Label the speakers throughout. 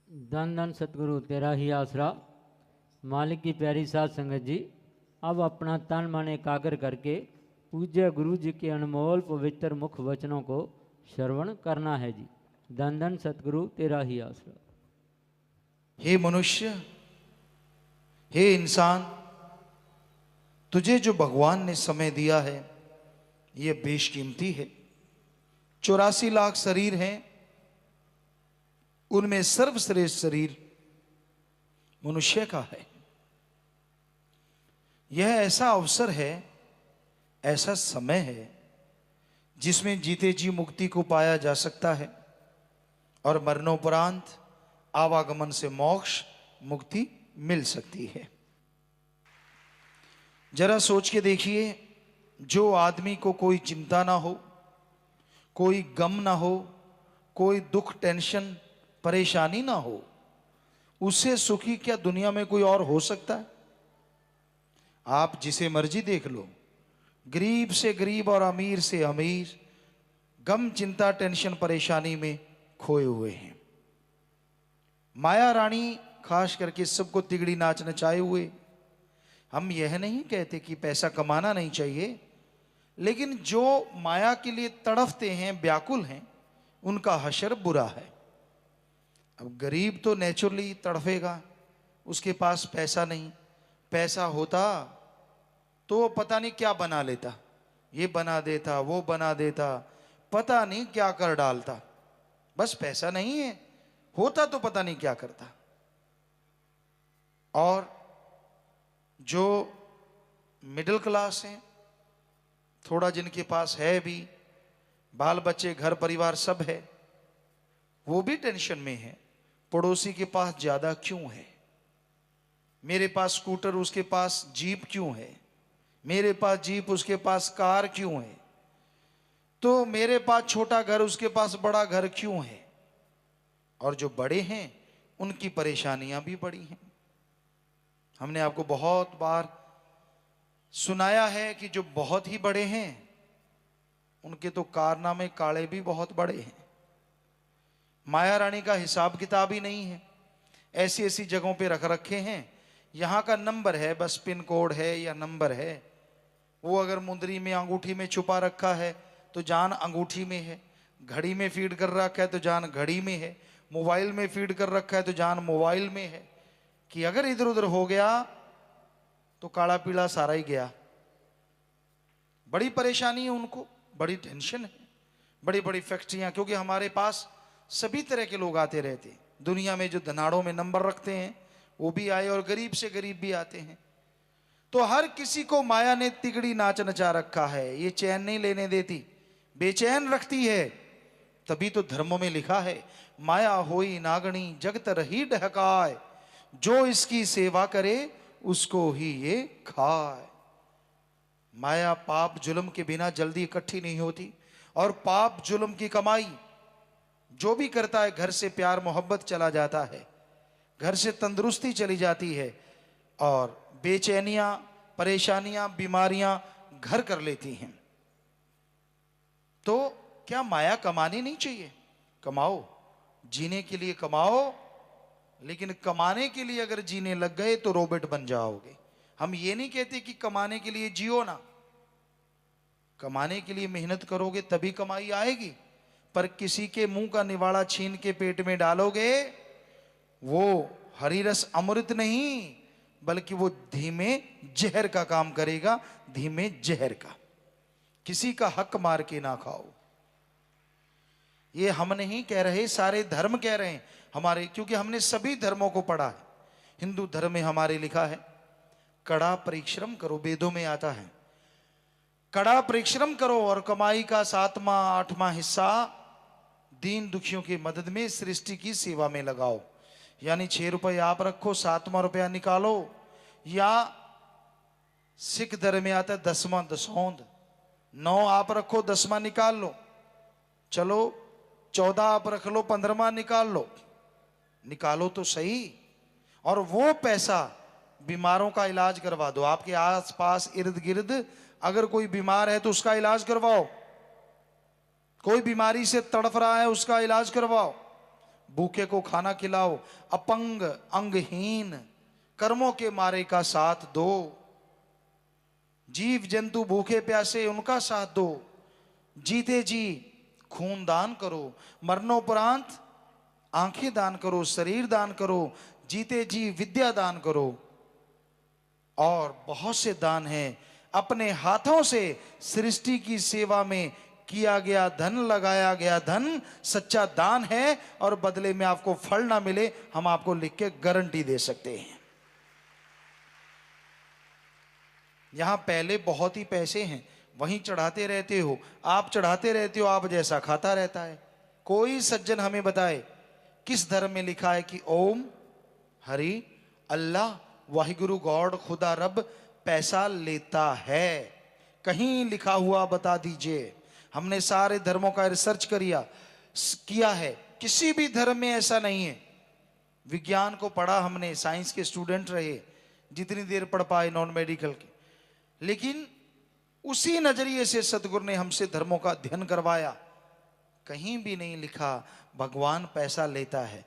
Speaker 1: धन धन सतगुरु तेरा ही आसरा। मालिक की प्यारी साध संगत जी, अब अपना तन मन एकाग्र करके पूज्य गुरु जी के अनमोल पवित्र मुख वचनों को श्रवण करना है जी। धन धन सतगुरु तेरा ही आसरा।
Speaker 2: हे मनुष्य, हे इंसान, तुझे जो भगवान ने समय दिया है ये बेशकीमती है। 84 लाख शरीर हैं, उनमें सर्वश्रेष्ठ शरीर मनुष्य का है। यह ऐसा अवसर है, ऐसा समय है जिसमें जीते जी मुक्ति को पाया जा सकता है और मरणोपरांत आवागमन से मोक्ष मुक्ति मिल सकती है। जरा सोच के देखिए, जो आदमी को कोई चिंता ना हो, कोई गम ना हो, कोई दुख टेंशन परेशानी ना हो, उससे सुखी क्या दुनिया में कोई और हो सकता है? आप जिसे मर्जी देख लो, गरीब से गरीब और अमीर से अमीर गम चिंता टेंशन परेशानी में खोए हुए हैं। माया रानी खास करके सबको तिगड़ी नाच नचाए हुए। हम यह नहीं कहते कि पैसा कमाना नहीं चाहिए, लेकिन जो माया के लिए तड़फते हैं, व्याकुल हैं, उनका हशर बुरा है। अब गरीब तो नेचुरली तड़फेगा, उसके पास पैसा नहीं। पैसा होता तो वो पता नहीं क्या बना लेता, ये बना देता, वो बना देता, पता नहीं क्या कर डालता। बस पैसा नहीं है, होता तो पता नहीं क्या करता। और जो मिडिल क्लास हैं, थोड़ा जिनके पास है भी, बाल बच्चे घर परिवार सब है, वो भी टेंशन में है। पड़ोसी के पास ज्यादा क्यों है? मेरे पास स्कूटर उसके पास जीप क्यों है? मेरे पास जीप उसके पास कार क्यों है? तो मेरे पास छोटा घर उसके पास बड़ा घर क्यों है? और जो बड़े हैं उनकी परेशानियां भी बड़ी हैं। हमने आपको बहुत बार सुनाया है कि जो बहुत ही बड़े हैं उनके तो कारनामे काले भी बहुत बड़े हैं। माया रानी का हिसाब किताब ही नहीं है। ऐसी ऐसी जगहों पे रख रखे हैं, यहां का नंबर है, बस पिन कोड है या नंबर है। वो अगर मुंदरी में अंगूठी में छुपा रखा है तो जान अंगूठी में है, घड़ी में फीड कर रखा है तो जान घड़ी में है, मोबाइल में फीड कर रखा है तो जान मोबाइल में है, कि अगर इधर उधर हो गया तो काला पीला सारा ही गया। बड़ी परेशानी है उनको, बड़ी टेंशन है। बड़ी बड़ी फैक्ट्रियां, क्योंकि हमारे पास सभी तरह के लोग आते रहते हैं। दुनिया में जो धनाड़ों में नंबर रखते हैं वो भी आए और गरीब से गरीब भी आते हैं। तो हर किसी को माया ने तिगड़ी नाच नचा रखा है। ये चैन नहीं लेने देती, बेचैन रखती है। तभी तो धर्मों में लिखा है, माया होई नागणी जगत रही ढहकाए, जो इसकी सेवा करे उसको ही ये खाए। माया पाप जुल्म के बिना जल्दी इकट्ठी नहीं होती, और पाप जुल्म की कमाई जो भी करता है, घर से प्यार मोहब्बत चला जाता है, घर से तंदुरुस्ती चली जाती है, और बेचैनियां परेशानियां बीमारियां घर कर लेती हैं। तो क्या माया कमानी नहीं चाहिए? कमाओ, जीने के लिए कमाओ, लेकिन कमाने के लिए अगर जीने लग गए तो रोबोट बन जाओगे। हम ये नहीं कहते कि कमाने के लिए जियो ना, कमाने के लिए मेहनत करोगे तभी कमाई आएगी। पर किसी के मुंह का निवाड़ा छीन के पेट में डालोगे, वो हरी रस अमृत नहीं, बल्कि वो धीमे जहर का काम करेगा, धीमे जहर का। किसी का हक मार के ना खाओ। ये हम नहीं कह रहे, सारे धर्म कह रहे हैं हमारे, क्योंकि हमने सभी धर्मों को पढ़ा है। हिंदू धर्म में हमारे लिखा है, कड़ा परिश्रम करो, वेदों में आता है, कड़ा परिश्रम करो और कमाई का 7वां 8वां हिस्सा दीन दुखियों की मदद में, सृष्टि की सेवा में लगाओ। यानी 6 रुपए आप रखो, 7वां रुपया निकालो। या सिख धर्म में आता है 10वां दसौंद, 9 आप रखो, 10वां निकाल लो। चलो 14 आप रख लो, 15वां निकाल लो। निकालो तो सही। और वो पैसा बीमारों का इलाज करवा दो। आपके आसपास इर्द गिर्द अगर कोई बीमार है तो उसका इलाज करवाओ। कोई बीमारी से तड़फ रहा है उसका इलाज करवाओ। भूखे को खाना खिलाओ, अपंग अंगहीन कर्मों के मारे का साथ दो, जीव जंतु भूखे प्यासे उनका साथ दो, जीते जी खून दान करो, मरणोपरांत आंखें दान करो, शरीर दान करो, जीते जी विद्या दान करो। और बहुत से दान हैं। अपने हाथों से सृष्टि की सेवा में किया गया धन, लगाया गया धन सच्चा दान है, और बदले में आपको फल ना मिले, हम आपको लिख के गारंटी दे सकते हैं। यहां पहले बहुत ही पैसे हैं, वहीं चढ़ाते रहते हो, आप चढ़ाते रहते हो, आप जैसा खाता रहता है। कोई सज्जन हमें बताए किस धर्म में लिखा है कि ओम हरि अल्लाह वाहिगुरु गॉड खुदा रब पैसा लेता है? कहीं लिखा हुआ बता दीजिए। हमने सारे धर्मों का रिसर्च किया है, किसी भी धर्म में ऐसा नहीं है। विज्ञान को पढ़ा हमने, साइंस के स्टूडेंट रहे, जितनी देर पढ़ पाए नॉन मेडिकल के, लेकिन उसी नजरिए से सतगुरु ने हमसे धर्मों का अध्ययन करवाया। कहीं भी नहीं लिखा भगवान पैसा लेता है।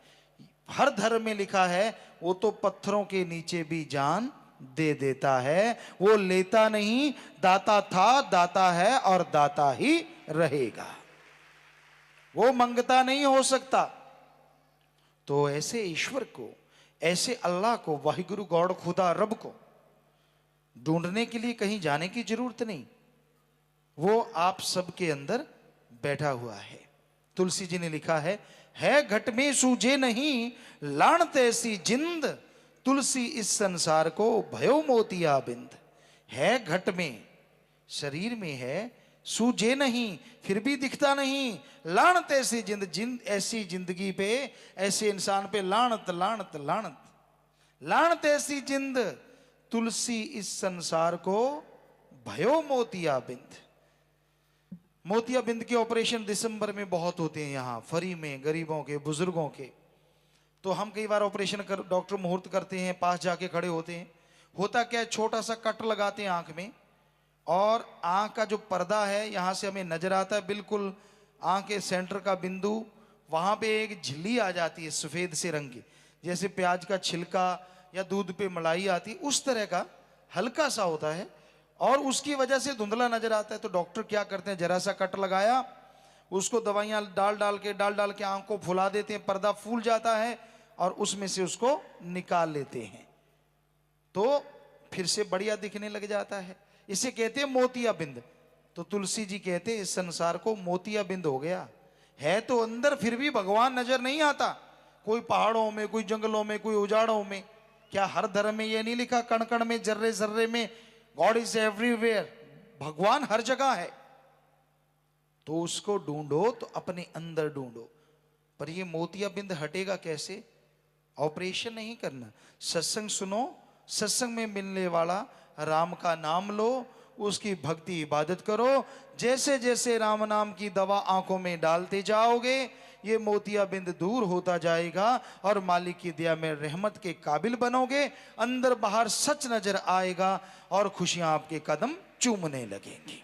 Speaker 2: हर धर्म में लिखा है वो तो पत्थरों के नीचे भी जान दे देता है, वो लेता नहीं, दाता था, दाता है और दाता ही रहेगा, वो मंगता नहीं हो सकता। तो ऐसे ईश्वर को, ऐसे अल्लाह को, वाहिगुरु गॉड खुदा रब को ढूंढने के लिए कहीं जाने की जरूरत नहीं, वो आप सबके अंदर बैठा हुआ है। तुलसी जी ने लिखा है घट में सूझे नहीं लाणत ऐसी जिंद, तुलसी इस संसार को भयो मोतिया बिंद। है घट में, शरीर में है, सूझे नहीं, फिर भी दिखता नहीं, लाणत ऐसी जिंद ऐसी जिंदगी पे, ऐसे इंसान पे लाणत लाणत लाणत, लाणत ऐसी जिंद, तुलसी इस संसार को भयो मोतिया बिंद। मोतिया बिंद के ऑपरेशन दिसंबर में बहुत होते हैं यहाँ फरी में, गरीबों के, बुजुर्गों के। तो हम कई बार ऑपरेशन कर, डॉक्टर मुहूर्त करते हैं, पास जाके खड़े होते हैं। होता क्या है, छोटा सा कट लगाते हैं आंख में, और आंख का जो पर्दा है यहां से हमें नजर आता है, बिल्कुल आंख के सेंटर का बिंदु, वहां पे एक झिल्ली आ जाती है सफेद से रंग की, जैसे प्याज का छिलका या दूध पे मलाई आती है, उस तरह का हल्का सा होता है, और उसकी वजह से धुंधला नजर आता है। तो डॉक्टर क्या करते हैं, जरा सा कट लगाया, उसको दवाइयां डाल डाल के आंख को फुला देते हैं, पर्दा फूल जाता है, और उसमें से उसको निकाल लेते हैं, तो फिर से बढ़िया दिखने लग जाता है। इसे कहते हैं मोतिया बिंद। तो तुलसी जी कहते हैं इस संसार को मोतिया बिंद हो गया है, तो अंदर फिर भी भगवान नजर नहीं आता, कोई पहाड़ों में, कोई जंगलों में, कोई उजाड़ों में। क्या हर धर्म में यह नहीं लिखा कण कण में, जर्रे जर्रे में, गॉड इज एवरीवेयर, भगवान हर जगह है? तो उसको ढूंढो तो अपने अंदर ढूंढो। पर ये मोतिया बिंद हटेगा कैसे? ऑपरेशन नहीं करना, सत्संग सुनो, सत्संग में मिलने वाला राम का नाम लो, उसकी भक्ति इबादत करो। जैसे जैसे राम नाम की दवा आंखों में डालते जाओगे, ये मोतिया बिंद दूर होता जाएगा, और मालिक की दया में रहमत के काबिल बनोगे, अंदर बाहर सच नजर आएगा, और खुशियां आपके कदम चूमने लगेंगी।